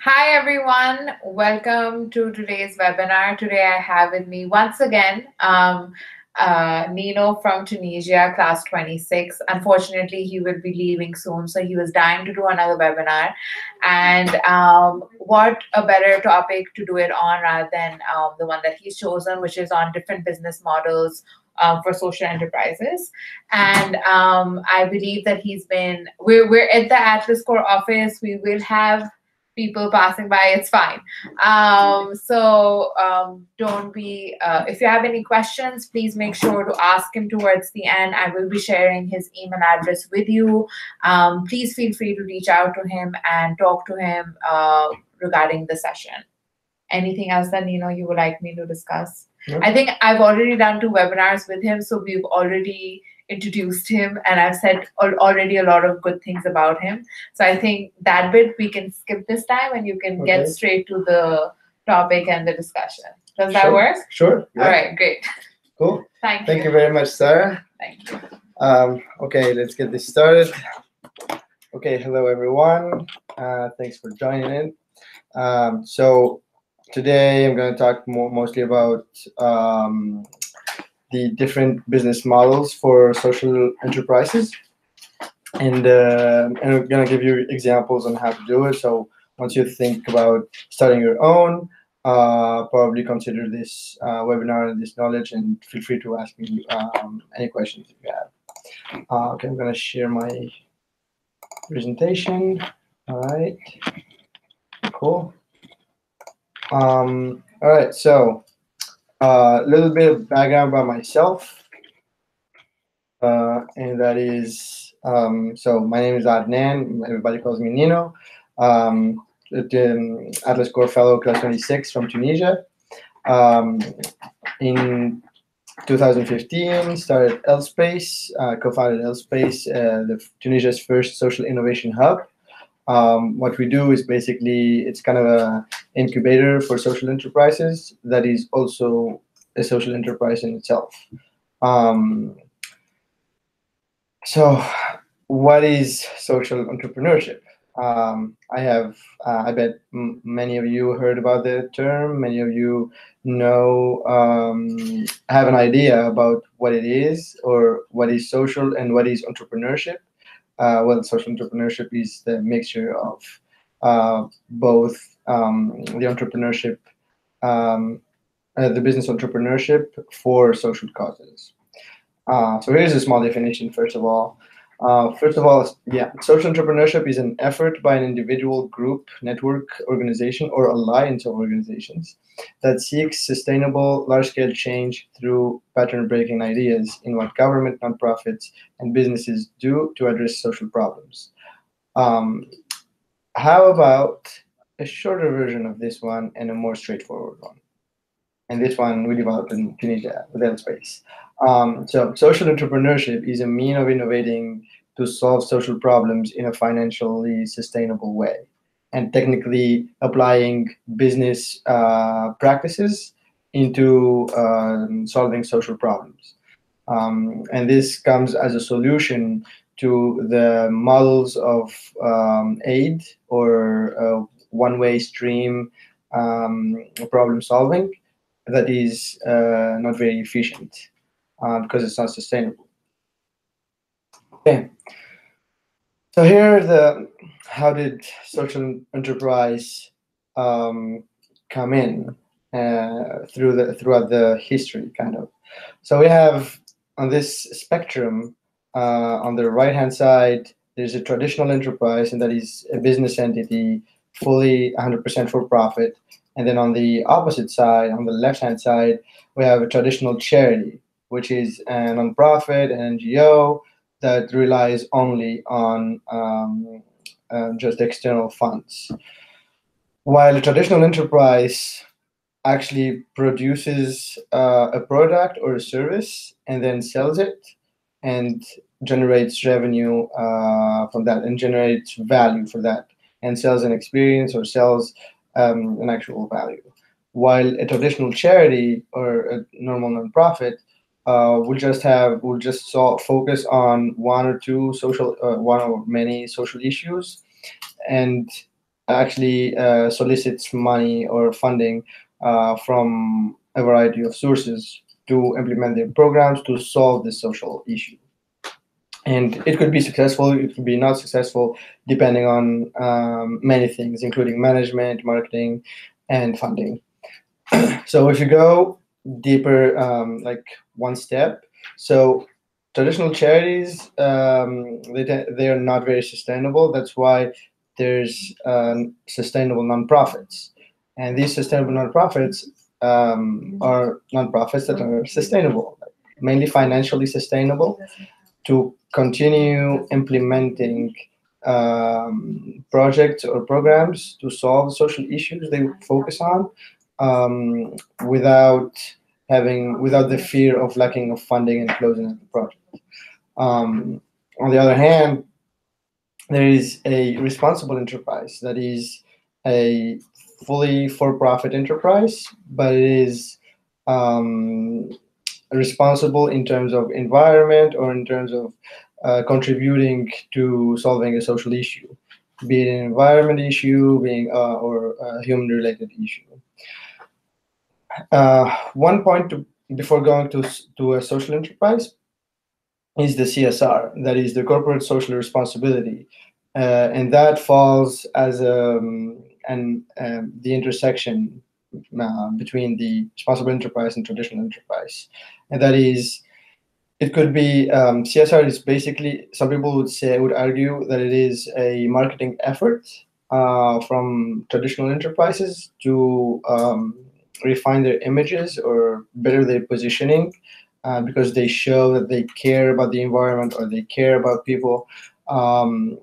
Hi everyone, welcome to today's webinar. Today I have with me once again Nino from Tunisia, class 26. Unfortunately, he will be leaving soon, so he was dying to do another webinar. And what a better topic to do it on rather than the one that he's chosen, which is on different business models for social enterprises. And I believe that we're at the Atlas Core office. We will have people passing by, it's fine. Don't be, if you have any questions, please make sure to ask him towards the end. I will be sharing his email address with you. Please feel free to reach out to him and talk to him regarding the session. Anything else that you would like me to discuss? No. I think I've already done 2 webinars with him, so we've already introduced him and I've said already a lot of good things about him. So I think that bit we can skip this time and you can get straight to the topic and the discussion. Does that work? Sure. Yeah. All right, great. Cool. Thank you very much, Sarah. Thank you. Okay, let's get this started. Okay, hello everyone. Thanks for joining in. So today I'm going to talk mostly about the different business models for social enterprises, and I'm going to give you examples on how to do it. So once you think about starting your own, probably consider this webinar and this knowledge, and feel free to ask me any questions if you have. Okay, I'm going to share my presentation. All right, cool. All right, so a little bit of background about myself, and that is, so my name is Adnan. Everybody calls me Nino. Atlas Core Fellow, class 26 from Tunisia. In 2015, started L-Space, co-founded L-Space, Tunisia's first social innovation hub. What we do is basically, it's kind of a incubator for social enterprises that is also a social enterprise in itself. So what is social entrepreneurship? I bet many of you heard about the term. Many of you know, have an idea about what it is, or what is social and what is entrepreneurship. Well, social entrepreneurship is the mixture of both the entrepreneurship, the business entrepreneurship for social causes. So here's a small definition, first of all. Social entrepreneurship is an effort by an individual, group, network, organization, or alliance of organizations that seeks sustainable, large-scale change through pattern-breaking ideas in what government, nonprofits, and businesses do to address social problems. How about a shorter version of this one and a more straightforward one? And this one we developed in Tunisia with L-Space. So social entrepreneurship is a mean of innovating to solve social problems in a financially sustainable way, and technically applying business practices into solving social problems. And this comes as a solution to the models of aid or one-way stream problem solving that is not very efficient because it's not sustainable. Okay, so here how did social enterprise come in throughout the history, kind of. So we have on this spectrum, on the right-hand side, there's a traditional enterprise, and that is a business entity, fully 100% for profit. And then on the opposite side, on the left-hand side, we have a traditional charity, which is a nonprofit, an NGO that relies only on just external funds. While a traditional enterprise actually produces a product or a service and then sells it and generates revenue from that, and generates value for that, and sells an experience or sells an actual value. While a traditional charity or a normal nonprofit will just focus on one or many social issues, and actually solicits money or funding from a variety of sources to implement their programs to solve this social issue. And it could be successful, it could be not successful, depending on many things, including management, marketing, and funding. So if you go deeper, like one step, so traditional charities, they are not very sustainable. That's why there's sustainable nonprofits, and these sustainable nonprofits are nonprofits that are sustainable, mainly financially sustainable, to continue implementing projects or programs to solve social issues they focus on, without without the fear of lacking of funding and closing of the project. On the other hand, there is a responsible enterprise that is a fully for-profit enterprise, but it is um, responsible in terms of environment or in terms of contributing to solving a social issue, be it an environment issue, being or a human-related issue. One point before going to a social enterprise is the CSR, that is the corporate social responsibility, and that falls as the intersection between the responsible enterprise and traditional enterprise, and that is, it could be CSR is basically, some people would argue that it is a marketing effort from traditional enterprises to refine their images or better their positioning, because they show that they care about the environment or they care about people. Um,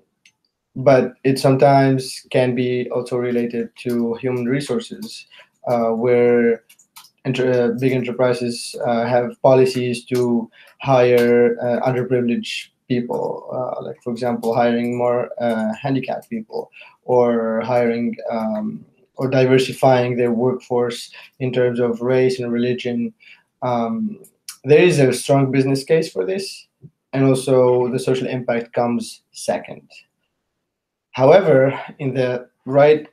but it sometimes can be also related to human resources, where big enterprises have policies to hire underprivileged people, like for example, hiring more handicapped people, or hiring or diversifying their workforce in terms of race and religion. Um, there is a strong business case for this, and also the social impact comes second. However, in the red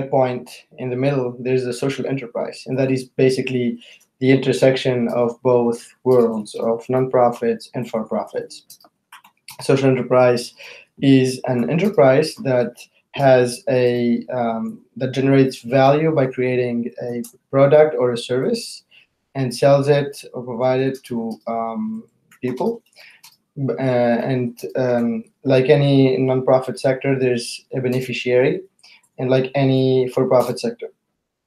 point in the middle, there's a social enterprise, and that is basically the intersection of both worlds of nonprofits and for profits. Social enterprise is an enterprise that has that generates value by creating a product or a service and sells it or provide it to people. And like any nonprofit sector, there's a beneficiary, and like any for-profit sector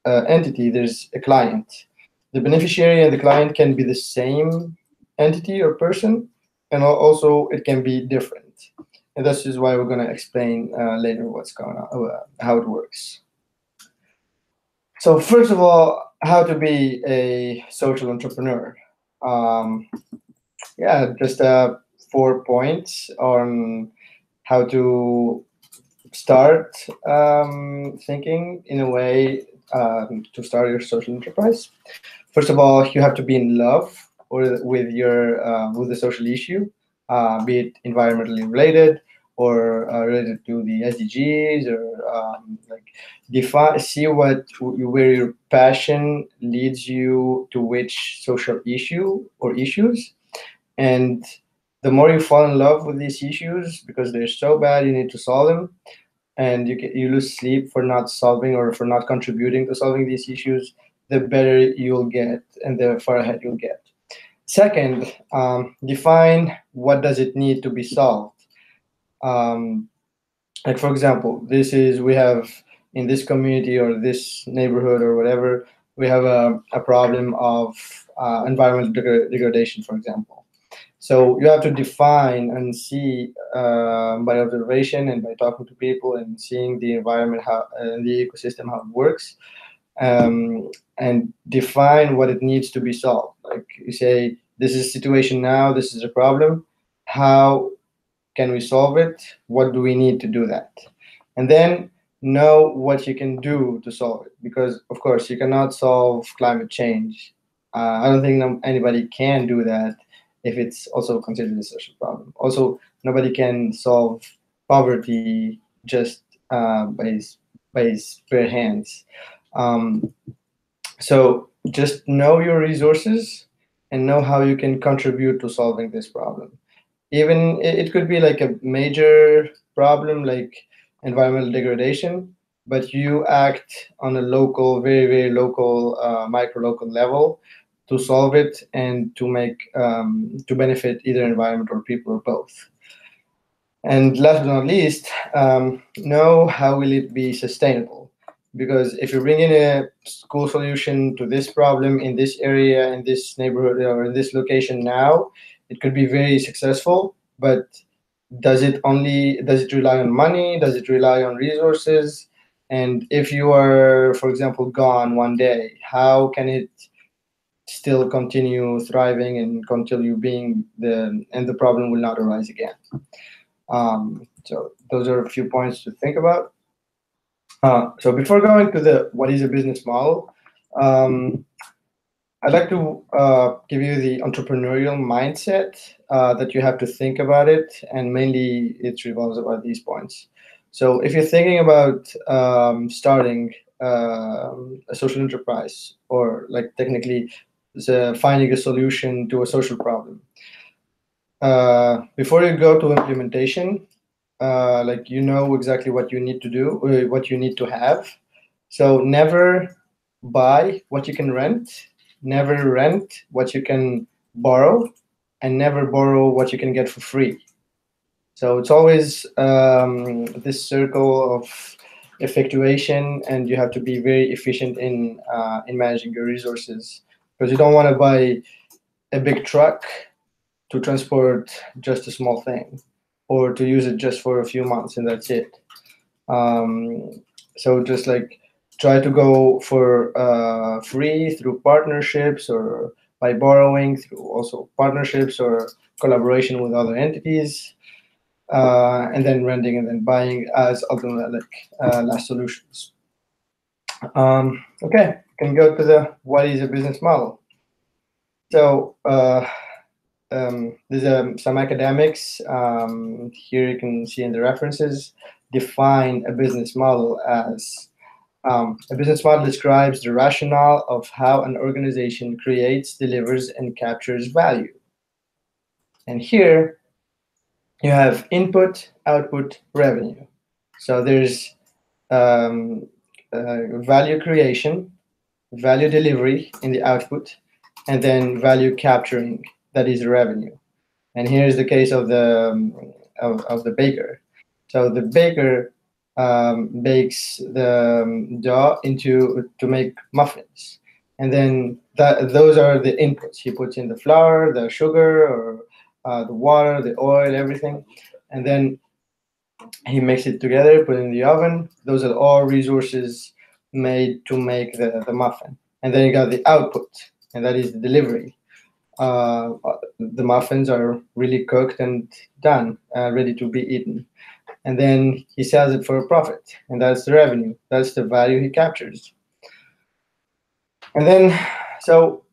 entity, there's a client. The beneficiary and the client can be the same entity or person, and also it can be different. And this is why we're going to explain later what's going on, how it works. So first of all, how to be a social entrepreneur. Um, yeah, just 4 points on how to start thinking in a way to start your social enterprise. First of all, you have to be in love with your with the social issue, be it environmentally related or related to the SDGs, or like define, see where your passion leads you to which social issue or issues. And the more you fall in love with these issues because they're so bad, you need to solve them, and you lose sleep for not solving or for not contributing to solving these issues, the better you'll get and the far ahead you'll get. Second, define what does it need to be solved. Um, like for example, we have in this community or this neighborhood or whatever, we have a problem of environmental degradation, for example. So you have to define and see by observation and by talking to people and seeing the environment, how the ecosystem, how it works, and define what it needs to be solved. Like you say, this is a situation now, this is a problem. How can we solve it? What do we need to do that? And then know what you can do to solve it. Because of course you cannot solve climate change. I don't think anybody can do that if it's also considered a social problem. Also, nobody can solve poverty just by his bare hands. Um, so just know your resources and know how you can contribute to solving this problem. Even it could be like a major problem like environmental degradation, but you act on a local, very, very local, micro local level to solve it and to benefit either environment or people or both. And last but not least, know how will it be sustainable? Because if you bring in a school solution to this problem in this area, in this neighborhood, or in this location now, it could be very successful. But does it rely on money? Does it rely on resources? And if you are, for example, gone one day, how can it still continue thriving and continue being the problem will not arise again? So those are a few points to think about. So before going to the what is a business model, um, I'd like to give you the entrepreneurial mindset that you have to think about it, and mainly it revolves about these points. So if you're thinking about starting a social enterprise, or like technically finding a solution to a social problem, before you go to implementation, like you know exactly what you need to do, what you need to have. So never buy what you can rent, never rent what you can borrow, and never borrow what you can get for free. So it's always this circle of effectuation, and you have to be very efficient in managing your resources, because you don't want to buy a big truck to transport just a small thing, or to use it just for a few months and that's it. Um, so just like try to go for free through partnerships, or by borrowing through also partnerships or collaboration with other entities, and then renting and then buying as ultimate last solutions. Okay, can go to the what is a business model. So there's some academics here you can see in the references define a business model as a business model describes the rationale of how an organization creates, delivers, and captures value. And here you have input, output, revenue. So there's um, value creation, value delivery in the output, and then value capturing, that is revenue. And here's the case of of the baker. So the baker bakes the dough into to make muffins, and then those are the inputs. He puts in the flour, the sugar, or the water, the oil, everything, and then he makes it together, put it in the oven. Those are all resources made to make the muffin. And then you got the output, and that is the delivery. The muffins are really cooked and done, ready to be eaten. And then he sells it for a profit, and that's the revenue. That's the value he captures. And then, so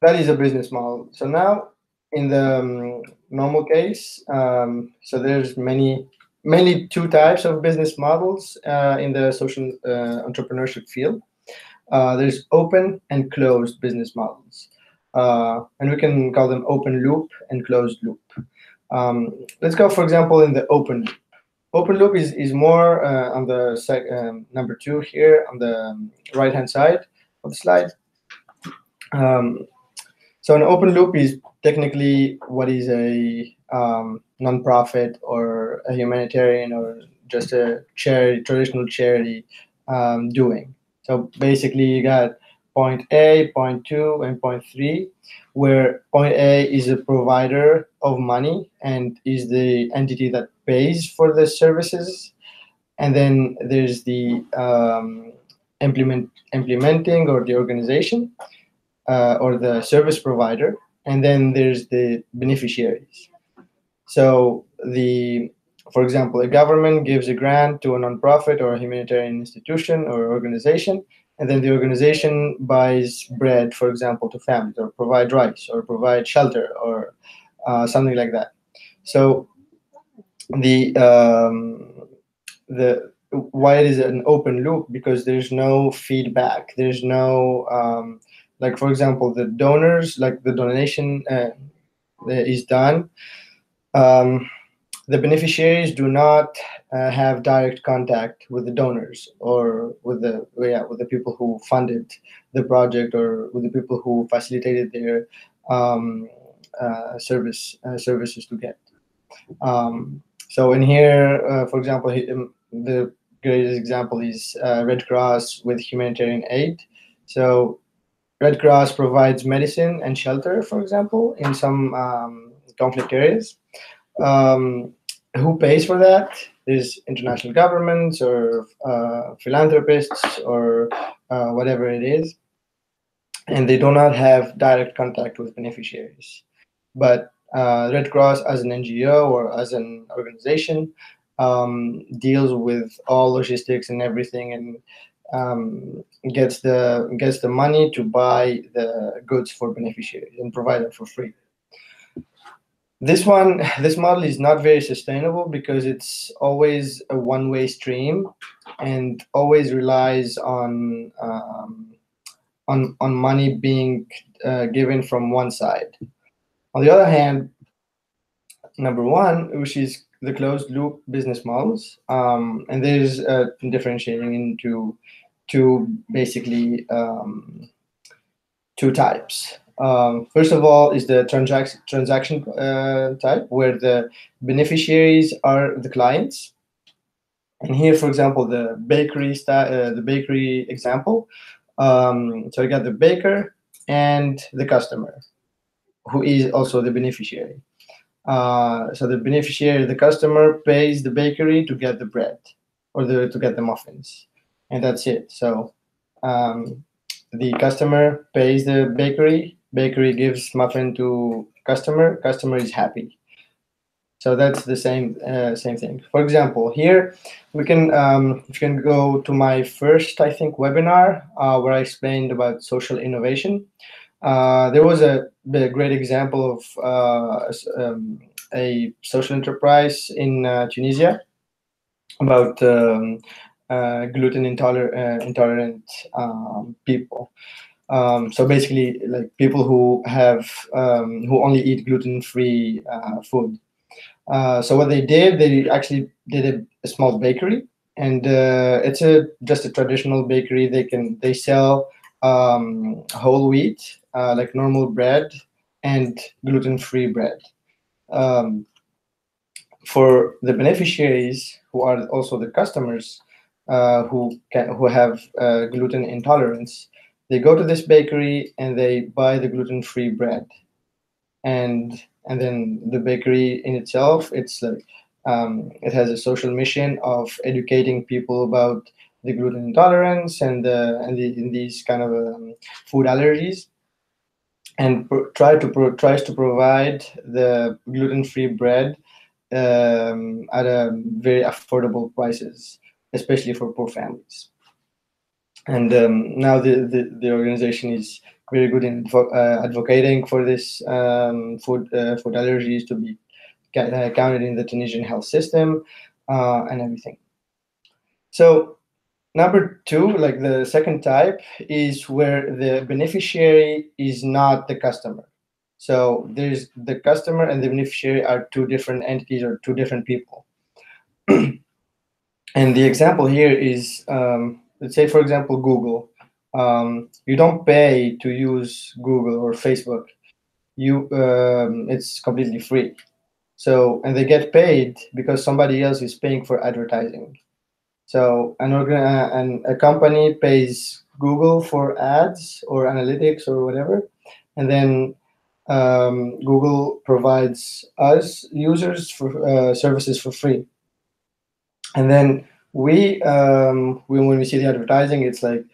that is a business model. So now, in the normal case, so there's mainly two types of business models in the social entrepreneurship field. There's open and closed business models. And we can call them open loop and closed loop. Let's go, for example, in the open loop. Open loop is more on the number two here on the right-hand side of the slide. Um, so an open loop is technically what is a non-profit or a humanitarian or just a charity, traditional charity doing. So basically you got point A, point two, and point three, where point A is a provider of money and is the entity that pays for the services. And then there's the implementing or the organization or the service provider, and then there's the beneficiaries. So for example, a government gives a grant to a nonprofit or a humanitarian institution or organization, and then the organization buys bread, for example, to families, or provide rice, or provide shelter, or something like that. So the why it is an open loop, because there's no feedback, there's no like, for example, the donors, like the donation is done. um, the beneficiaries do not have direct contact with the donors, or with the, yeah, with the people who funded the project, or with the people who facilitated their um, services to get. So in here, for example, the greatest example is Red Cross with humanitarian aid. So Red Cross provides medicine and shelter, for example, in some conflict areas. Um, who pays for that? Is international governments, or philanthropists, or whatever it is, and they do not have direct contact with beneficiaries. But Red Cross, as an NGO or as an organization, deals with all logistics and everything, and gets the money to buy the goods for beneficiaries and provide them for free. This model is not very sustainable, because it's always a one-way stream, and always relies on money being given from one side. On the other hand, number one, which is the closed loop business models, and there's differentiating into two, basically, two types. First of all is the transaction type, where the beneficiaries are the clients. And here, for example, the bakery example. So you got the baker and the customer, who is also the beneficiary. So the beneficiary, the customer, pays the bakery to get the bread, or to get the muffins, and that's it. So um, the customer pays the bakery. Bakery gives muffin to customer. Customer is happy. So that's the same thing. For example, here we can, if you can go to my first, I think, webinar, where I explained about social innovation. There was a great example of a social enterprise in Tunisia about gluten intolerant people. So basically, like, people who only eat gluten-free food. So what they did, they actually did a small bakery, and it's just a traditional bakery. They sell whole wheat, like normal bread, and gluten-free bread. Um, for the beneficiaries, who are also the customers, who have gluten intolerance, they go to this bakery and they buy the gluten-free bread. And then the bakery in itself, it's like, it has a social mission of educating people about the gluten intolerance, and these kind of food allergies, and tries to provide the gluten-free bread at a very affordable prices, especially for poor families. And now the organization is very good in advocating for this food allergies to be counted in the Tunisian health system, and everything. So number two, like the second type, is where the beneficiary is not the customer. So there's the customer and the beneficiary are two different entities, or two different people. And the example here is, let's say, for example, Google. You don't pay to use Google or Facebook. It's completely free. So, and they get paid because somebody else is paying for advertising. So a company pays Google for ads or analytics or whatever, and then Google provides us users for services for free. And then when we see the advertising, it's like,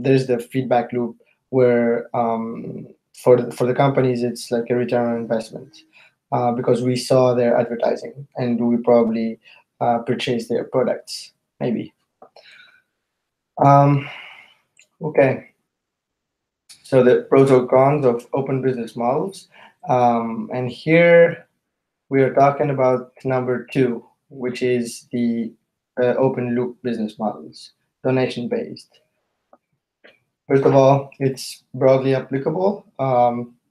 there's the feedback loop, where for the companies, it's like a return on investment, because we saw their advertising and we probably purchased their products, maybe. um, okay, so the pros or cons of open business models, and here we are talking about number two, which is the open loop business models, donation based. First of all, it's broadly applicable.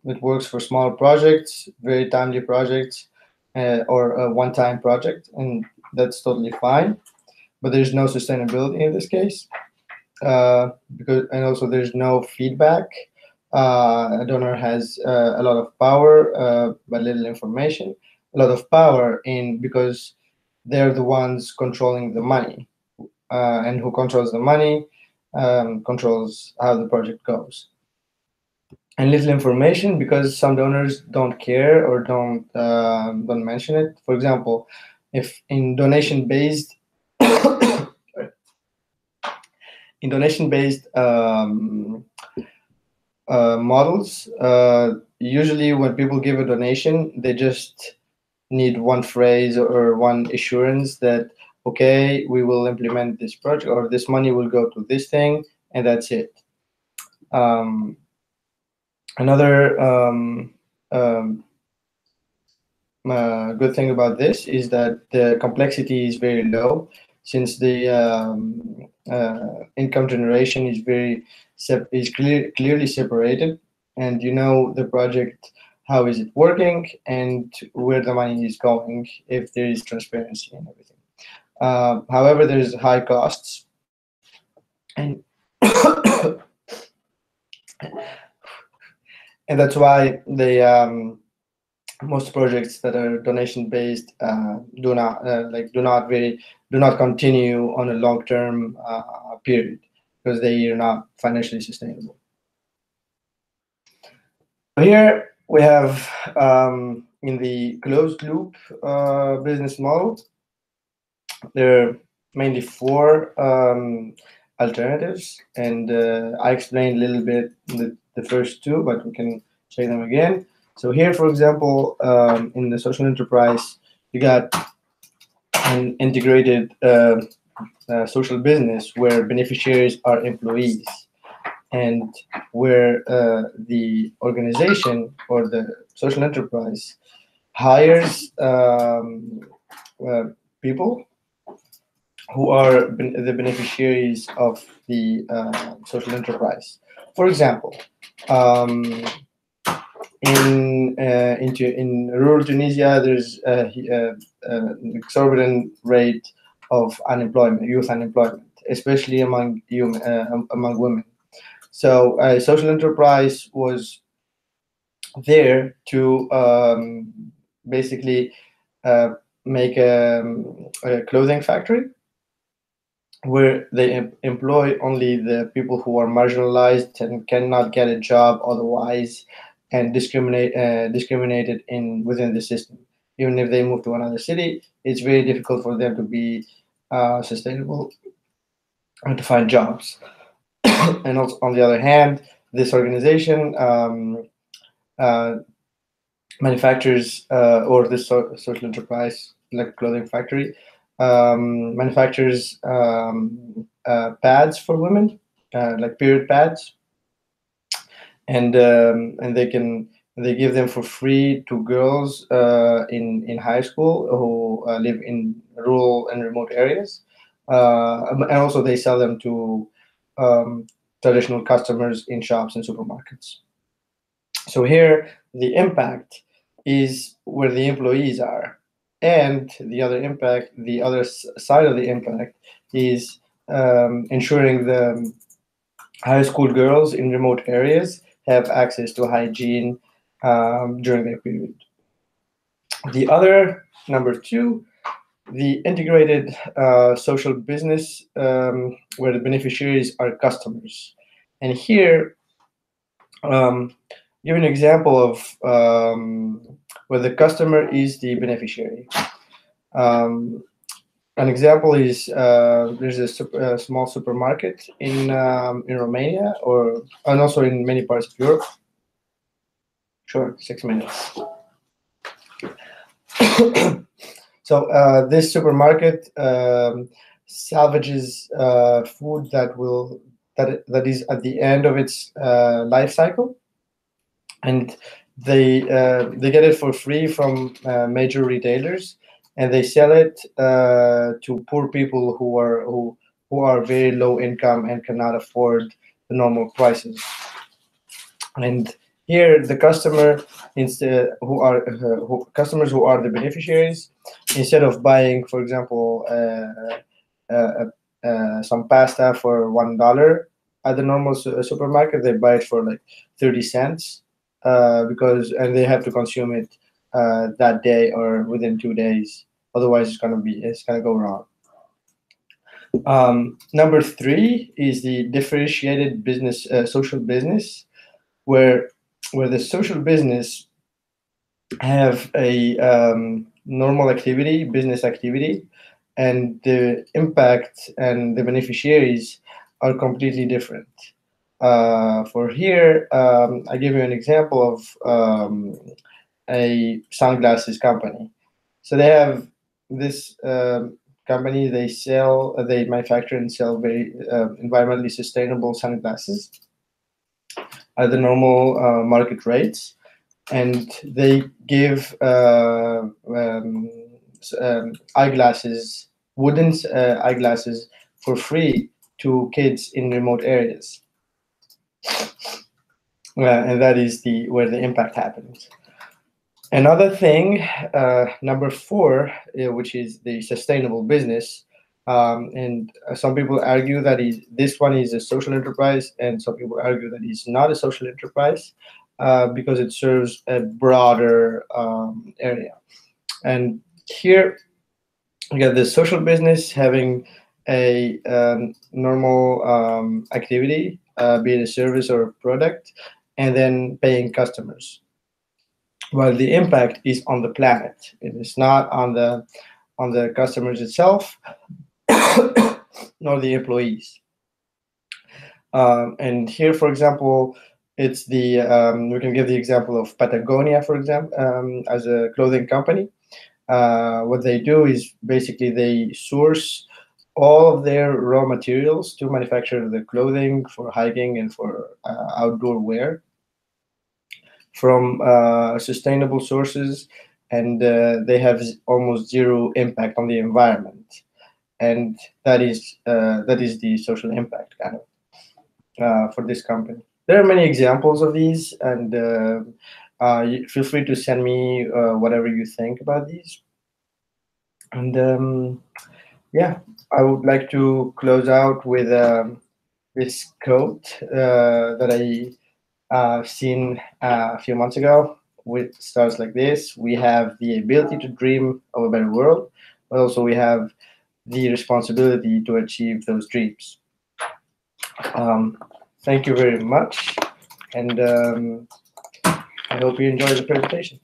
It works for small projects, very timely projects, or a one-time project, and that's totally fine. But there's no sustainability in this case, and also there's no feedback. A donor has a lot of power, but little information. A lot of power in because they're the ones controlling the money, and who controls the money controls how the project goes. And little information because some donors don't care or don't mention it. For example, if in donation based models, usually when people give a donation, they just need one phrase or one assurance that okay, we will implement this project or this money will go to this thing, and that's it. Um, another good thing about this is that the complexity is very low, since the income generation is clearly separated, and you know the project, how is it working, and where the money is going if there is transparency and everything. However, there's high costs, and and that's why the most projects that are donation based do not continue on a long term period because they are not financially sustainable. Here we have in the closed loop business model, there are mainly four alternatives, and I explained a little bit the first two, but we can check them again. So here, for example, in the social enterprise, you got an integrated social business where beneficiaries are employees, and where the organization or the social enterprise hires people who are the beneficiaries of the social enterprise. For example, in rural Tunisia, there's an exorbitant rate of unemployment, youth unemployment, especially among women. So social enterprise was there to basically make a clothing factory where they employ only the people who are marginalized and cannot get a job otherwise, and discriminated within the system. Even if they move to another city, it's very difficult for them to be sustainable and to find jobs. And also, on the other hand, this organization manufactures, or this social enterprise, like clothing factory, manufactures pads for women, like period pads, and they give them for free to girls in high school who live in rural and remote areas, and also they sell them to traditional customers in shops and supermarkets. So here the impact is where the employees are, and the other side of the impact is ensuring the high school girls in remote areas have access to hygiene during their period. The other, number two, the integrated social business, where the beneficiaries are customers. And here, give an example of where the customer is the beneficiary. An example is there's a small supermarket in Romania, and also in many parts of Europe. Sure, 6 minutes. So this supermarket salvages food that is at the end of its life cycle, and they get it for free from major retailers, and they sell it to poor people who are very low income and cannot afford the normal prices. And here, the customer, instead customers who are the beneficiaries, instead of buying, for example, some pasta for $1 at the normal supermarket, they buy it for like 30 cents, because and they have to consume it that day or within 2 days. Otherwise, it's gonna go wrong. Number three is the differentiated business, social business, where the social business have a normal activity, business activity, and the impact and the beneficiaries are completely different. For here, I give you an example of a sunglasses company. So they have this company. They manufacture and sell very environmentally sustainable sunglasses at the normal market rates, and they give eyeglasses, wooden eyeglasses, for free to kids in remote areas. And that is where the impact happens. Another thing, number four, which is the sustainable business, and some people argue that this one is a social enterprise, and some people argue that it's not a social enterprise because it serves a broader area. And here, you got the social business having a normal activity, be it a service or a product, and then paying customers. Well, the impact is on the planet. It is not on the customers itself, nor the employees. And here, for example, it's we can give the example of Patagonia, for example, as a clothing company. What they do is basically they source all of their raw materials to manufacture the clothing for hiking and for outdoor wear from sustainable sources, and they have almost zero impact on the environment, and that is the social impact kind of for this company. There are many examples of these, and feel free to send me whatever you think about these. And yeah, I would like to close out with this quote that I've seen a few months ago, which starts like this: "We have the ability to dream of a better world, but also we have the responsibility to achieve those dreams." Thank you very much, and I hope you enjoy the presentation.